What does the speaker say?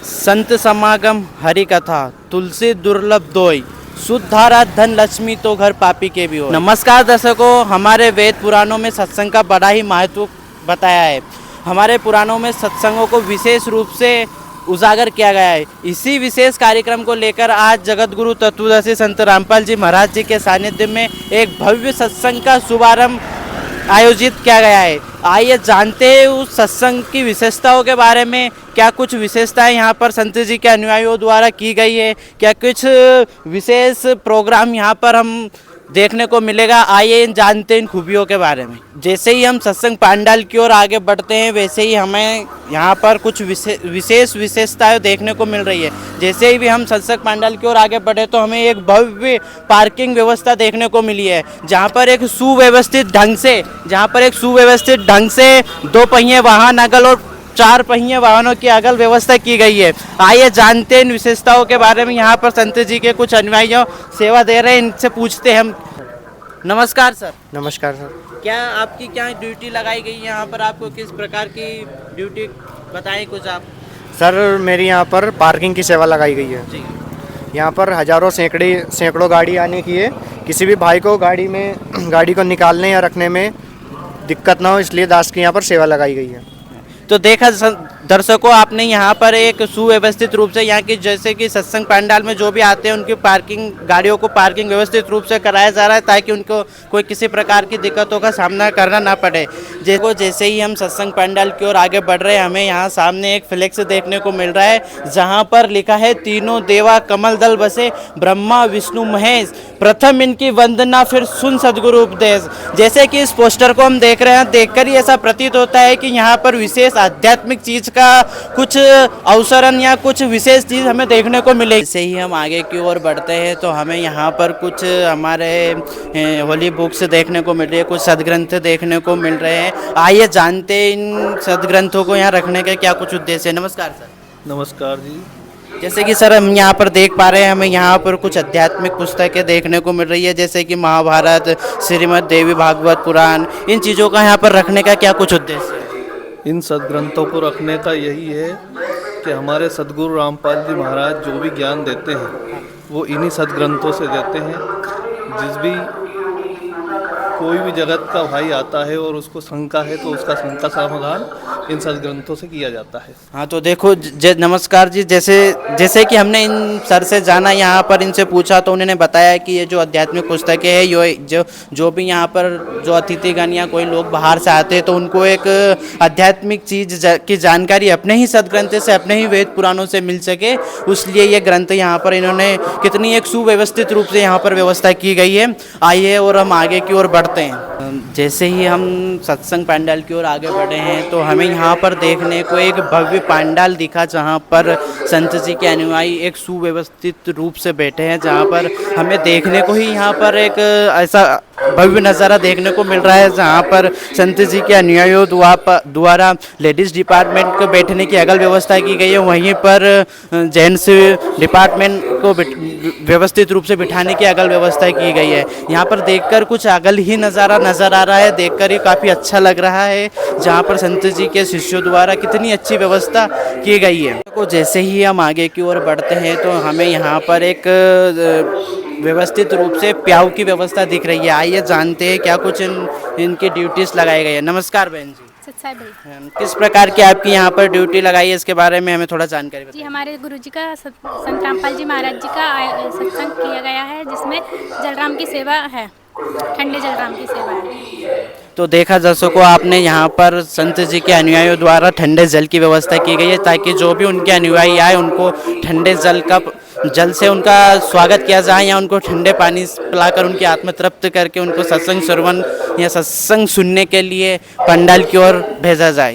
संत समागम हरि कथा तुलसी दुर्लभ दोई शुद्ध धारा धन लक्ष्मी तो घर पापी के भी हो। नमस्कार दर्शकों, हमारे वेद पुराणों में सत्संग का बड़ा ही महत्व बताया है। हमारे पुराणों में सत्संगों को विशेष रूप से उजागर किया गया है। इसी विशेष कार्यक्रम को लेकर आज जगत गुरु तत्वदर्शी संत रामपाल जी महाराज जी के सानिध्य में एक भव्य सत्संग का शुभारंभ आयोजित किया गया है। आइए जानते हैं उस सत्संग की विशेषताओं के बारे में। क्या कुछ विशेषताएं यहाँ पर संत जी के अनुयायियों द्वारा की गई है, क्या कुछ विशेष प्रोग्राम यहाँ पर हम देखने को मिलेगा। आइए जानते हैं इन खूबियों के बारे में। जैसे ही हम सत्संग पंडाल की ओर आगे बढ़ते हैं वैसे ही हमें यहाँ पर कुछ विशेष विशेषताएं देखने को मिल रही है। जैसे ही भी हम सत्संग पंडाल की ओर आगे बढ़े तो हमें एक भव्य पार्किंग व्यवस्था देखने को मिली है, जहाँ पर एक सुव्यवस्थित ढंग से दो पहिए वाहन अगल और चार पहिए वाहनों की अगल व्यवस्था की गई है। आइए जानते हैं इन विशेषताओं के बारे में। यहाँ पर संत जी के कुछ अनुयायियों सेवा दे रहे हैं, इनसे पूछते हैं हम। नमस्कार सर। नमस्कार सर। क्या आपकी क्या ड्यूटी लगाई गई है यहाँ पर? आपको किस प्रकार की ड्यूटी बताएं कुछ आप। सर मेरी यहाँ पर पार्किंग की सेवा लगाई गई है। जी। यहाँ पर हजारों सैकड़ों गाड़ी आने की है। किसी भी भाई को गाड़ी को निकालने या रखने में दिक्कत ना हो, इसलिए दास की यहाँ पर सेवा लगाई गई है। तो देखा दर्शकों, आपने यहाँ पर एक सुव्यवस्थित रूप से यहाँ की जैसे कि सत्संग पंडाल में जो भी आते हैं उनकी गाड़ियों को पार्किंग व्यवस्थित रूप से कराया जा रहा है, ताकि उनको कोई किसी प्रकार की दिक्कतों का सामना करना ना पड़े। जैसे ही हम सत्संग पंडाल की ओर आगे बढ़ रहे हैं, हमें यहाँ सामने एक फ्लेक्स देखने को मिल रहा है, जहाँ पर लिखा है तीनों देवा कमल दल बसे, ब्रह्मा विष्णु महेश, प्रथम इनकी वंदना फिर सुन सदगुरु उपदेश। जैसे कि इस पोस्टर को हम देख रहे हैं, देखकर ही ऐसा प्रतीत होता है कि यहाँ पर विशेष आध्यात्मिक चीज का कुछ अवसरन या कुछ विशेष चीज हमें देखने को मिलेगी। जैसे ही हम आगे की ओर बढ़ते हैं तो हमें यहाँ पर कुछ हमारे होली बुक्स देखने को मिल रही है, कुछ सदग्रंथ देखने को मिल रहे हैं। आइए जानते हैं इन सदग्रंथों को यहाँ रखने के क्या कुछ उद्देश्य है। नमस्कार सर। नमस्कार जी। जैसे कि सर हम यहाँ पर देख पा रहे हैं, हमें यहाँ पर कुछ आध्यात्मिक पुस्तकें देखने को मिल रही है, जैसे कि महाभारत, श्रीमद् देवी भागवत पुराण। इन चीज़ों का यहाँ पर रखने का क्या कुछ उद्देश्य है? इन सदग्रंथों को रखने का यही है कि हमारे सदगुरु रामपाल जी महाराज जो भी ज्ञान देते हैं वो इन्हीं सदग्रंथों से देते हैं। जिस भी कोई भी जगत का भाई आता है और उसको शंका है तो उसका शंका समाधान इन सदग्रंथों से किया जाता है। हाँ, तो देखो नमस्कार जी। जैसे कि हमने इन सर से जाना, यहाँ पर इनसे पूछा तो उन्होंने बताया कि ये जो आध्यात्मिक पुस्तकें हैं, ये जो भी यहाँ पर जो अतिथिगण या कोई लोग बाहर से आते हैं तो उनको एक आध्यात्मिक चीज की जानकारी अपने ही सदग्रंथ से, अपने ही वेद पुराणों से मिल सके, इसलिए ये ग्रंथ यहाँ पर इन्होंने कितनी एक सुव्यवस्थित रूप से यहाँ पर व्यवस्था की गई है। आइए और हम आगे की ओर बढ़ते हैं। जैसे ही हम सत्संग पंडाल की ओर आगे बढ़े हैं तो हमें यहाँ पर देखने को एक भव्य पंडाल दिखा, जहाँ पर संत जी के अनुयायी एक सुव्यवस्थित रूप से बैठे हैं, जहाँ पर हमें देखने को ही यहाँ पर एक ऐसा भव्य नज़ारा देखने को मिल रहा है, जहाँ पर संत जी के अनुयायियों द्वारा लेडीज़ डिपार्टमेंट को बैठने की अगल व्यवस्था की गई है, वहीं पर जेंट्स डिपार्टमेंट को व्यवस्थित रूप से बिठाने की अगल व्यवस्था की गई है। यहाँ पर देखकर कुछ अगल ही नज़ारा नज़र आ रहा है, देखकर ही काफ़ी अच्छा लग रहा है, जहाँ पर संत जी के शिष्यों द्वारा कितनी अच्छी व्यवस्था की गई है। तो जैसे ही हम आगे की ओर बढ़ते हैं तो हमें यहाँ पर एक व्यवस्थित रूप से प्याऊ की व्यवस्था दिख रही है। आइए जानते हैं क्या कुछ इनकी ड्यूटीज लगाई गई है। नमस्कार बहन जी। किस प्रकार की आपकी यहाँ पर ड्यूटी लगाई है, इसके बारे में हमें थोड़ा जानकारी बताइए। जी, हमारे गुरुजी का संत रामपाल जी महाराज जी का सत्संग किया गया है, जिसमें जलराम की सेवा है, ठंडे जलराम की सेवा है। तो देखा दर्शकों, आपने यहाँ पर संत जी के अनुयायियों द्वारा ठंडे जल की व्यवस्था की गई है, ताकि जो भी उनके अनुयायी आए उनको ठंडे जल से उनका स्वागत किया जाए या उनको ठंडे पानी पिलाकर उनकी आत्मा तृप्त करके उनको सत्संग श्रवण या सत्संग सुनने के लिए पंडाल की ओर भेजा जाए।